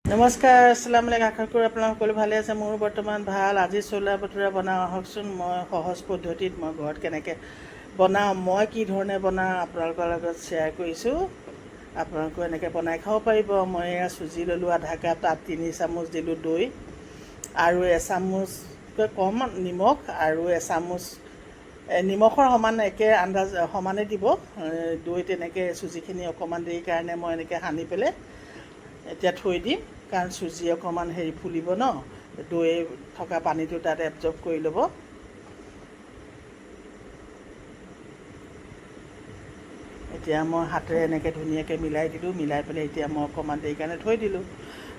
নমস্কাৰ, আসসালামু আলাইকুম। আশা কৰোঁ আপোনালোক সকলো ভালে আছে। মোৰ বৰ্তমান ভাল। আজি চোলা ভটোৰা বনাওঁ, আহকচোন। মই সহজ পদ্ধতিত মই ঘৰত কেনেকৈ বনাওঁ, মই কি ধৰণে বনাওঁ আপোনালোকৰ লগত শ্বেয়াৰ কৰিছোঁ। আপোনালোকেও এনেকৈ বনাই খাব পাৰিব। মই এয়া চুজি ল'লোঁ আধা কাপ, তাত 3 চামুচ দিলোঁ দৈ আৰু এচামুচকৈ কম নিমখ আৰু এচামুচ নিমখৰ সমান একে আন্দাজ সমানে দিব। দৈ তেনেকৈ চুজিখিনি অকণমান দেৰি কাৰণে মই এনেকৈ সানি পেলাই এতিয়া থৈ দিম, কাৰণ চুজি অকণমান ফুলিব ন, দৈ থকা পানীটো তাত এবজৰ্ব কৰি ল'ব। এতিয়া মই হাতেৰে এনেকৈ ধুনীয়াকৈ মিলাই দিলোঁ। মিলাই পেলাই এতিয়া মই অকণমান দেৰি কাৰণে থৈ দিলোঁ।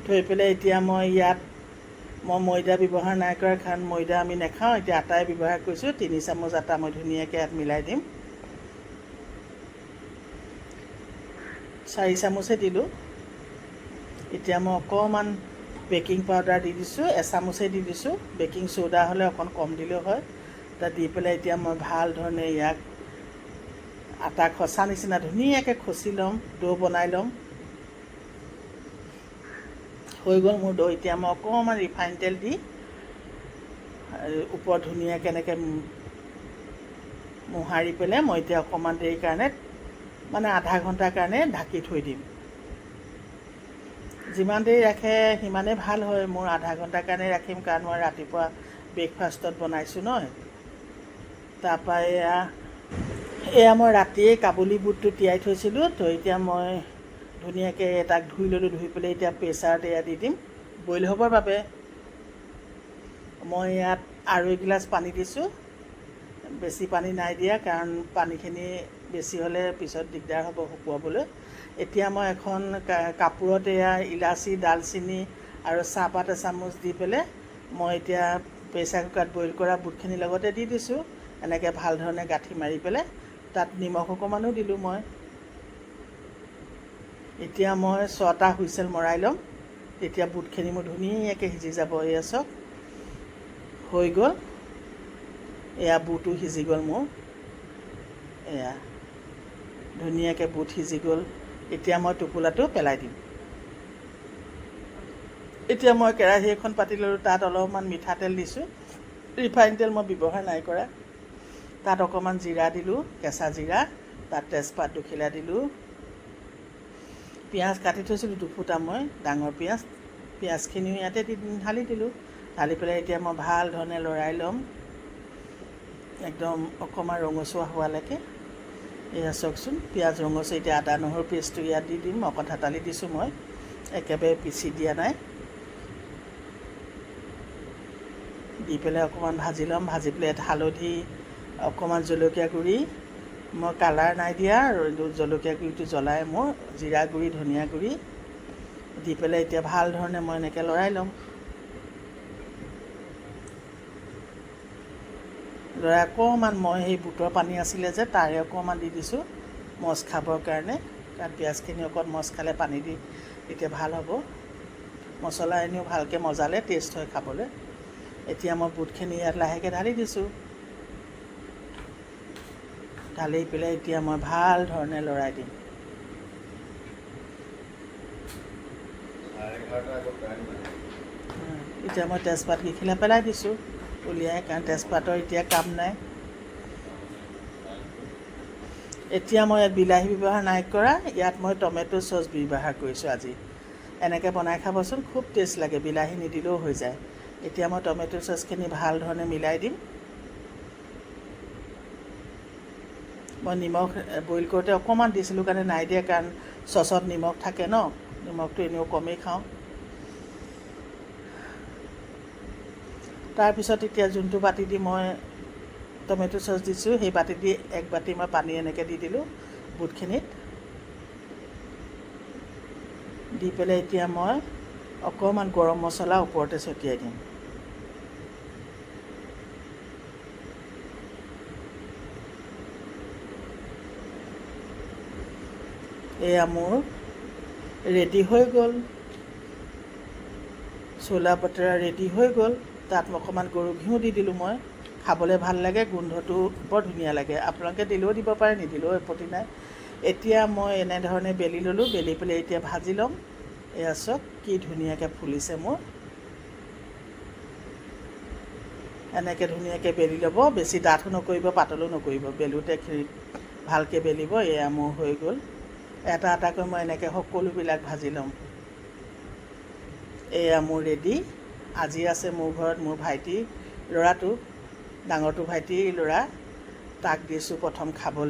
থৈ পেলাই এতিয়া মই ইয়াত ময়দা ব্যৱহাৰ নাই কৰা, কাৰণ ময়দা আমি নাখাওঁ। এতিয়া আটাই ব্যৱহাৰ কৰিছোঁ। 3 চামুচ আটা মই ধুনীয়াকৈ ইয়াত মিলাই দিম। 4 চামুচে দিলোঁ। এতিয়া মই অকণমান বেকিং পাউডাৰ দি দিছোঁ, এচামুচেই দি দিছোঁ। বেকিং চ'ডা হ'লে অকণ কম দিলেও হয়। তাত দি পেলাই এতিয়া মই ভাল ধৰণে ইয়াক আটা খচা নিচিনা ধুনীয়াকৈ খচি ল'ম, ডো বনাই ল'ম। হৈ গ'ল মোৰ ডো। এতিয়া মই অকণমান ৰিফাইন তেল দি ওপৰত ধুনীয়াকৈ এনেকৈ মোহাৰি পেলাই মই এতিয়া অকণমান দেৰি কাৰণে আধা ঘণ্টাৰ কাৰণে ঢাকি থৈ দিম। যিমান দেৰি ৰাখে সিমানেই ভাল হয়। মোৰ আধা ঘণ্টাৰ কাৰণে ৰাখিম, কাৰণ মই ৰাতিপুৱা ব্ৰেকফাষ্টত বনাইছোঁ নহয়। তাৰপৰা এয়া মই ৰাতিয়ে কাবুলী বুটটো তিয়াই থৈছিলোঁ। তো এতিয়া মই ধুনীয়াকৈ তাক ধুই ল'লোঁ। ধুই পেলাই এতিয়া প্ৰেছাৰত এয়া দি দিম বইল হ'বৰ বাবে। মই ইয়াত 2.5 গিলাচ পানী দিছোঁ। বেছি পানী নাই দিয়া, কাৰণ পানীখিনি বেছি হ'লে পিছত দিগদাৰ হ'ব শুকুৱাবলৈ। এতিয়া মই এখন কাপোৰত এয়া ইলাচি, ডালচেনি আৰু চাহপাত এচামুচ দি পেলাই মই এতিয়া প্ৰেছাৰ কুকাৰত বইল কৰা বুটখিনিৰ লগতে দি দিছোঁ। এনেকৈ ভাল ধৰণে গাঁঠি মাৰি পেলাই তাত নিমখ অকণমানো দিলোঁ মই। এতিয়া মই 6টা হুইচেল মৰাই ল'ম। তেতিয়া বুটখিনি মোৰ ধুনীয়াকৈ সিজি যাব। এয়া চাওক, হৈ গ'ল। এয়া বুটো সিজি গ'ল মোৰ। এয়া ধুনীয়াকৈ বুট সিজি গ'ল। এতিয়া মই টোপোলাটো পেলাই দিম। এতিয়া মই কেৰাহী এখন পাতি ল'লোঁ। তাত অলপমান মিঠাতেল দিছোঁ। ৰিফাইন তেল মই ব্যৱহাৰ নাই কৰা। তাত অকণমান জিৰা দিলোঁ, কেঁচা জিৰা। তাত তেজপাত দুখিলা দিলোঁ। পিঁয়াজ কাটি থৈছিলোঁ 2 ফুটা মই, ডাঙৰ পিঁয়াজ। পিঁয়াজখিনিও ইয়াতে ঢালি দিলোঁ। ঢালি পেলাই এতিয়া মই ভাল ধৰণে লৰাই ল'ম, একদম অকণমান ৰঙচুৱা হোৱালৈকে। এয়া চাওকচোন, পিঁয়াজ ৰঙচুৱা। এতিয়া আদা নহৰু পেষ্টটো ইয়াত দি দিম। অকণ হাতালি দিছোঁ মই, একেবাৰে পিচি দিয়া নাই। দি পেলাই অকণমান ভাজি ল'ম। ভাজি পেলাই ইয়াত হালধি, অকণমান জলকীয়া গুড়ি, মই কালাৰ নাই দিয়া, আৰু জলকীয়া গুড়িটো জ্বলাই মোৰ, জিৰা গুড়ি, ধনিয়া গুড়ি দি পেলাই এতিয়া ভাল ধৰণে মই এনেকৈ লৰাই ল'ম। লৰাই অকণমান মই সেই বুটৰ পানী আছিলে যে তাৰে অকণমান দি দিছোঁ মজ খাবৰ কাৰণে, কাৰণ পিঁয়াজখিনি অকণ মজ খালে পানী দি এতিয়া ভাল হ'ব। মছলা এনেও ভালকৈ মজালে টেষ্ট হয় খাবলৈ। এতিয়া মই বুটখিনি ইয়াত লাহেকৈ ঢালি দিছোঁ। ঢালি পেলাই এতিয়া মই ভাল ধৰণে লৰাই দিম। এতিয়া মই তেজপাত কেইখিলা পেলাই দিছোঁ উলিয়াই, কাৰণ তেজপাতৰ এতিয়া কাম নাই। এতিয়া মই ইয়াত বিলাহী ব্যৱহাৰ নাই কৰা। ইয়াত মই টমেটো চচ ব্যৱহাৰ কৰিছোঁ আজি। এনেকৈ বনাই খাবচোন, খুব টেষ্ট লাগে। বিলাহী নিদিলেও হৈ যায়। এতিয়া মই টমেটো চচখিনি ভাল ধৰণে মিলাই দিম। মই নিমখ বইল কৰোঁতে অকণমান দিছিলোঁ কাৰণে নাই দিয়া, কাৰণ চচত নিমখ থাকে ন, নিমখটো এনেও কমেই খাওঁ। তাৰপিছত এতিয়া যোনটো বাটি দি মই টমেটো চচ দিছোঁ, সেই বাটি দি 1 বাটি মই পানী এনেকৈ দি দিলোঁ বুটখিনিত। দি পেলাই এতিয়া মই অকণমান গৰম মছলা ওপৰতে ছটিয়াই দিম। এয়া মোৰ ৰেডি হৈ গ'ল, চোলা ভটোৰা ৰেডি হৈ গ'ল। তাত অকণমান গৰু ঘিউ দি দিলোঁ মই। খাবলৈ ভাল লাগে, গোন্ধটো বৰ ধুনীয়া লাগে। আপোনালোকে দিলেও দিব পাৰে, নিদিলেও আপত্তি নাই। এতিয়া মই এনেধৰণে বেলি ল'লোঁ। বেলি পেলাই এতিয়া ভাজি ল'ম। এয়া চাওক কি ধুনীয়াকৈ ফুলিছে মোৰ। এনেকৈ ধুনীয়াকৈ বেলি ল'ব, বেছি ডাঠো নকৰিব পাতলো নকৰিব, বেলোতে ভালকৈ বেলিব। এয়া মোৰ হৈ গ'ল। এটা এটাকৈ মই এনেকৈ সকলোবিলাক ভাজি ল'ম। এয়া মোৰ ৰেডি। আজি আছে মোৰ ঘৰত মোৰ ভাইটি ল'ৰাটো, ডাঙৰটো ভাইটিৰ ল'ৰা, তাক দিছোঁ প্ৰথম খাবলৈ।